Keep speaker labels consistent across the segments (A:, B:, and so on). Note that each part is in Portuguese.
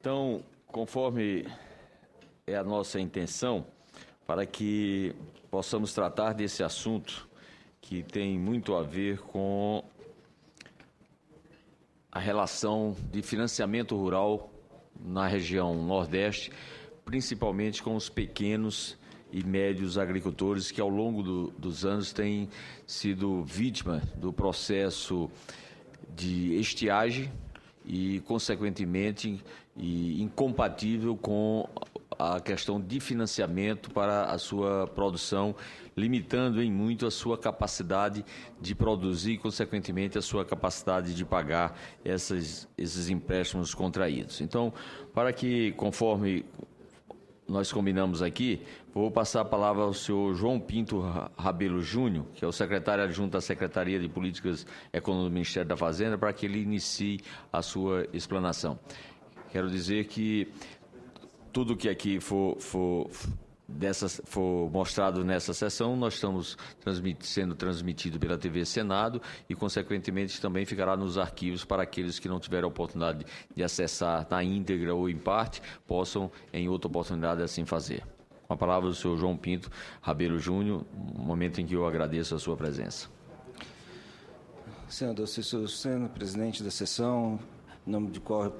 A: Então, conforme é a nossa intenção, para que possamos tratar desse assunto que tem muito a ver com a relação de financiamento rural na região Nordeste, principalmente com os pequenos e médios agricultores que, ao longo dos anos, têm sido vítima do processo de estiagem e, consequentemente, incompatível com a questão de financiamento para a sua produção, limitando em muito a sua capacidade de produzir e, consequentemente, a sua capacidade de pagar esses empréstimos contraídos. Então, para que, conforme nós combinamos aqui, vou passar a palavra ao senhor João Pinto Rabelo Júnior, que é o secretário adjunto da Secretaria de Políticas Econômicas do Ministério da Fazenda, para que ele inicie a sua explanação. Quero dizer que tudo que aqui for mostrado nessa sessão, nós estamos sendo transmitido pela TV Senado e, consequentemente, também ficará nos arquivos para aqueles que não tiveram a oportunidade de acessar na íntegra ou em parte, possam, em outra oportunidade, assim fazer. Com a palavra do senhor João Pinto Rabelo Júnior, no momento em que eu agradeço a sua presença.
B: Senador Cícero Lucena, presidente da sessão, em nome do qual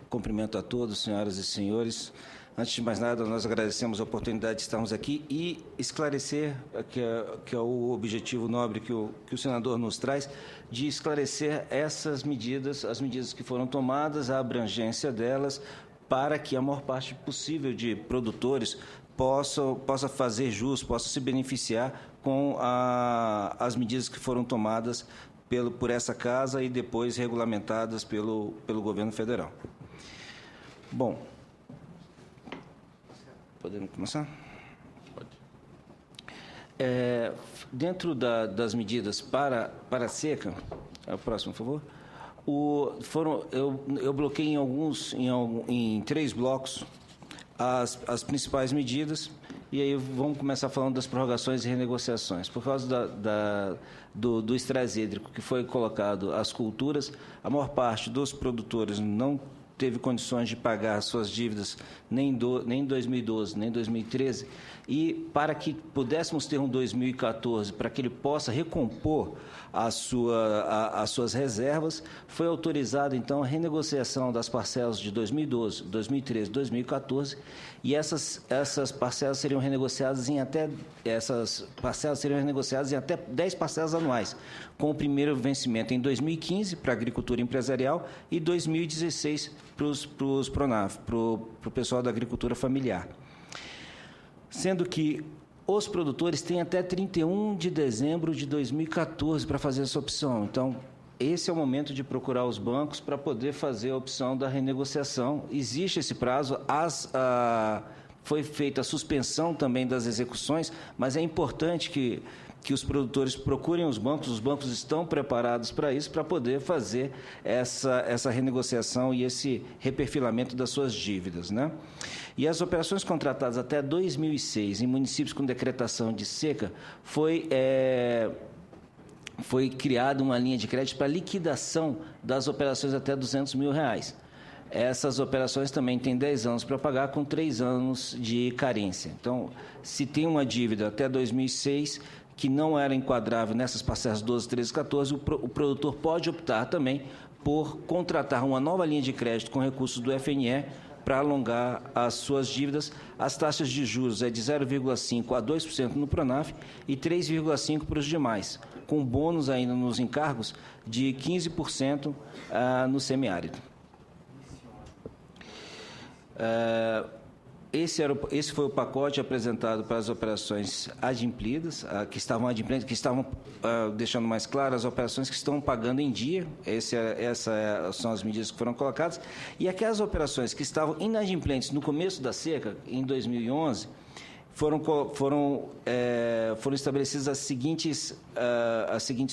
B: cumprimento a todos, senhoras e senhores. Antes de mais nada, nós agradecemos a oportunidade de estarmos aqui e esclarecer, que é o objetivo nobre que o senador nos traz, de esclarecer essas medidas, as medidas que foram tomadas, a abrangência delas, para que a maior parte possível de produtores possa fazer jus, possa se beneficiar com as medidas que foram tomadas por essa casa e depois regulamentadas pelo governo federal. Bom, podemos começar?
A: Pode.
B: Dentro das medidas para a seca, o próximo, por favor, eu bloqueei em 3 blocos as principais medidas, e aí vamos começar falando das prorrogações e renegociações. Por causa do estresse hídrico que foi colocado às culturas, a maior parte dos produtores não teve condições de pagar suas dívidas nem em 2012, nem em 2013, e para que pudéssemos ter um 2014, para que ele possa recompor as suas reservas, foi autorizada, então, a renegociação das parcelas de 2012, 2013, 2014, e essas parcelas seriam renegociadas em até 10 parcelas anuais, com o primeiro vencimento em 2015 para a agricultura empresarial e 2016 para os PRONAF, para o pessoal da agricultura familiar. Sendo que os produtores têm até 31 de dezembro de 2014 para fazer essa opção. Então, esse é o momento de procurar os bancos para poder fazer a opção da renegociação. Existe esse prazo, foi feita a suspensão também das execuções, mas é importante que os produtores procurem os bancos estão preparados para isso, para poder fazer essa renegociação e esse reperfilamento das suas dívidas, né? E as operações contratadas até 2006 em municípios com decretação de seca foi criada uma linha de crédito para liquidação das operações até R$200 mil. Essas operações também têm 10 anos para pagar, com 3 anos de carência. Então, se tem uma dívida até 2006 que não era enquadrável nessas parcelas 12, 13, 14, o produtor pode optar também por contratar uma nova linha de crédito com recursos do FNE para alongar as suas dívidas. As taxas de juros é de 0,5% a 2% no PRONAF e 3,5% para os demais, com bônus ainda nos encargos de 15% no semiárido. Esse foi o pacote apresentado para as operações adimplidas, que estavam deixando mais claro as operações que estão pagando em dia. Essas são as medidas que foram colocadas. E aquelas operações que estavam inadimplentes no começo da seca, em 2011, foram estabelecidas as seguintes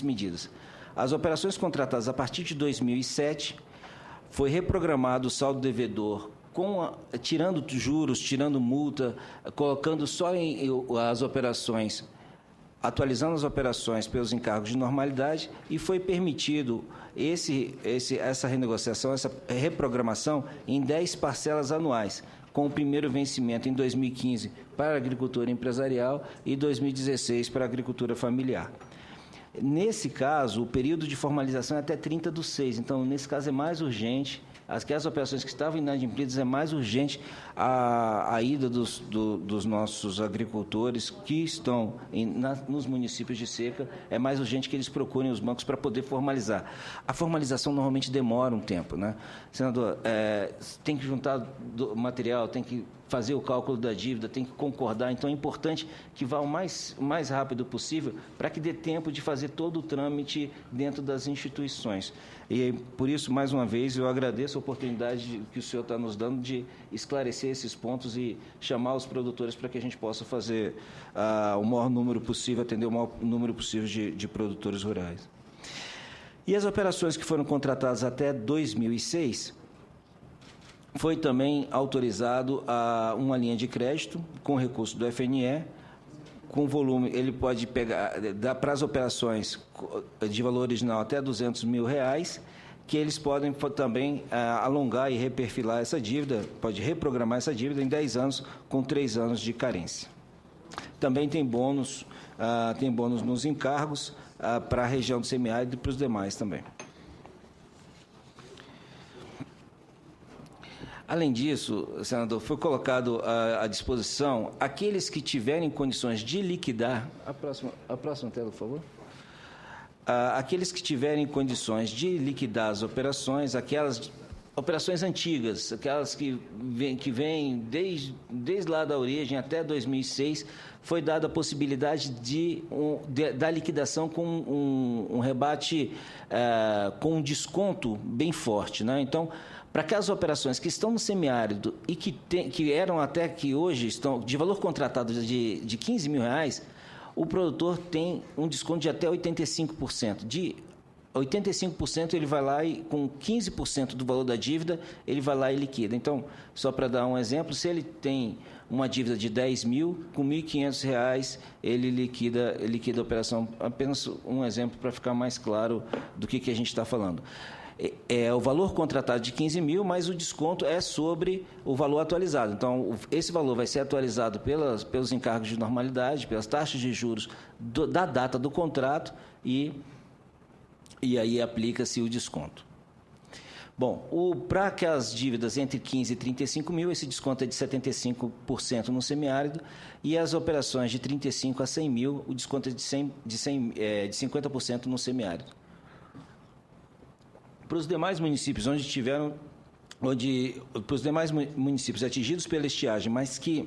B: medidas. As operações contratadas a partir de 2007, foi reprogramado o saldo devedor tirando juros, tirando multa, colocando só as operações atualizando as operações pelos encargos de normalidade, e foi permitido essa renegociação, essa reprogramação em 10 parcelas anuais, com o primeiro vencimento em 2015 para a agricultura empresarial e 2016 para a agricultura familiar. Nesse caso, o período de formalização é até 30/6, então, nesse caso, é mais urgente. Aquelas operações que estavam inadimplidas, é mais urgente a ida dos nossos agricultores que estão nos municípios de seca, é mais urgente que eles procurem os bancos para poder formalizar. A formalização normalmente demora um tempo, né? Senador, tem que juntar material, tem que fazer o cálculo da dívida, tem que concordar, então é importante que vá o mais rápido possível para que dê tempo de fazer todo o trâmite dentro das instituições. E, por isso, mais uma vez, eu agradeço a oportunidade que o senhor está nos dando de esclarecer esses pontos e chamar os produtores para que a gente possa fazer o maior número possível, atender o maior número possível de produtores rurais. E as operações que foram contratadas até 2006, foi também autorizado uma linha de crédito com recurso do FNE, com volume, ele pode pegar, para as operações de valor original até R$200 mil, que eles podem também alongar e reperfilar essa dívida, pode reprogramar essa dívida em 10 anos, com 3 anos de carência. Também tem bônus nos encargos para a região do semiárido e para os demais também. Além disso, senador, foi colocado à disposição aqueles que tiverem condições de liquidar... A próxima tela, por favor. Aqueles que tiverem condições de liquidar as operações, aquelas operações antigas, aquelas que vêm desde lá da origem até 2006, foi dada a possibilidade da liquidação com um rebate, com um desconto bem forte, né? Então, para aquelas operações que estão no semiárido e que eram até que hoje estão de valor contratado de R$15 mil, o produtor tem um desconto de até 85%. De 85% ele vai lá e com 15% do valor da dívida, ele vai lá e liquida. Então, só para dar um exemplo, se ele tem uma dívida de 10 mil, com R$1.500 ele liquida a operação. Apenas um exemplo para ficar mais claro do que a gente está falando. É o valor contratado de 15 mil, mas o desconto é sobre o valor atualizado. Então, esse valor vai ser atualizado pelos encargos de normalidade, pelas taxas de juros da data do contrato e aí aplica-se o desconto. Bom, para aquelas dívidas entre 15 e 35 mil, esse desconto é de 75% no semiárido, e as operações de 35 a 100 mil, o desconto é de 50% no semiárido. Para os demais municípios para os demais municípios atingidos pela estiagem, mas que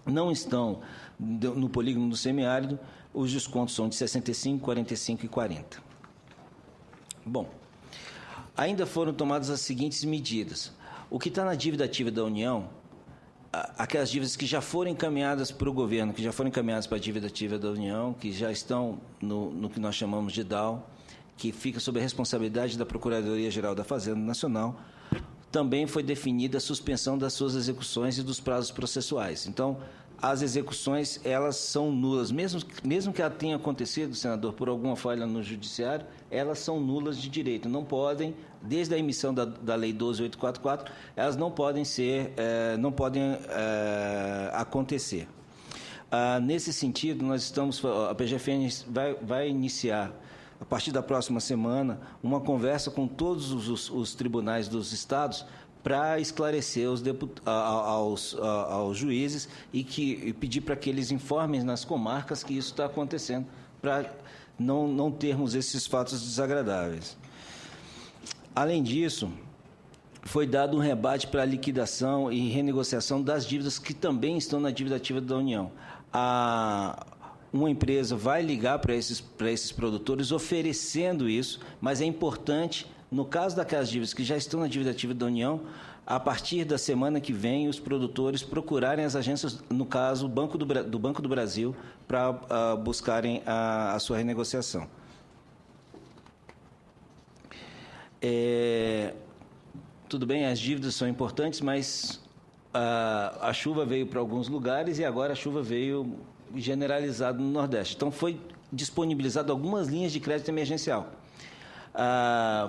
B: não estão no polígono do semiárido, os descontos são de 65, 45 e 40. Bom, ainda foram tomadas as seguintes medidas. O que está na dívida ativa da União, aquelas dívidas que já foram encaminhadas para o governo, que já foram encaminhadas para a dívida ativa da União, que já estão no que nós chamamos de DAO, que fica sob a responsabilidade da Procuradoria-Geral da Fazenda Nacional, também foi definida a suspensão das suas execuções e dos prazos processuais. Então, as execuções, elas são nulas. Mesmo que ela tenha acontecido, senador, por alguma falha no judiciário, elas são nulas de direito. Não podem, desde a emissão da Lei 12.844, elas não podem acontecer. Nesse sentido, a PGFN vai iniciar, a partir da próxima semana, uma conversa com todos os tribunais dos estados para esclarecer aos juízes e pedir para que eles informem nas comarcas que isso está acontecendo, para não termos esses fatos desagradáveis. Além disso, foi dado um rebate para a liquidação e renegociação das dívidas que também estão na dívida ativa da União. Uma empresa vai ligar para esses produtores oferecendo isso, mas é importante, no caso daquelas dívidas que já estão na dívida ativa da União, a partir da semana que vem, os produtores procurarem as agências, no caso, do Banco do Brasil, para buscarem a sua renegociação. Tudo bem, as dívidas são importantes, mas a chuva veio para alguns lugares e agora a chuva veio generalizado no Nordeste. Então, foi disponibilizado algumas linhas de crédito emergencial.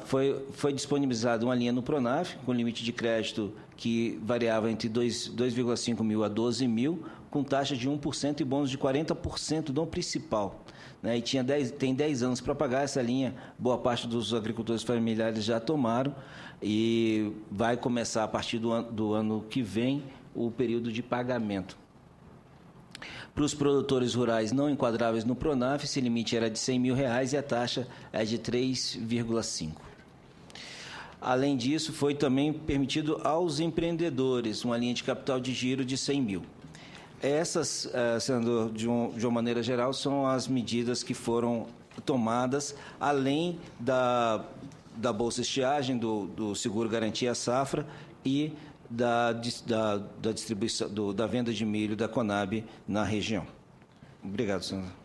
B: Foi disponibilizada uma linha no Pronaf, com limite de crédito que variava entre 2,5 mil a 12 mil, com taxa de 1% e bônus de 40% do principal. Né? E tem 10 anos para pagar essa linha, boa parte dos agricultores familiares já tomaram, e vai começar a partir do ano que vem o período de pagamento. Para os produtores rurais não enquadráveis no Pronaf, esse limite era de R$ 100 mil e a taxa é de 3,5%. Além disso, foi também permitido aos empreendedores uma linha de capital de giro de 100 mil. Essas, senador, de uma maneira geral, são as medidas que foram tomadas, além da Bolsa Estiagem, do Seguro Garantia Safra e da distribuição, da venda de milho da Conab na região. Obrigado, senador.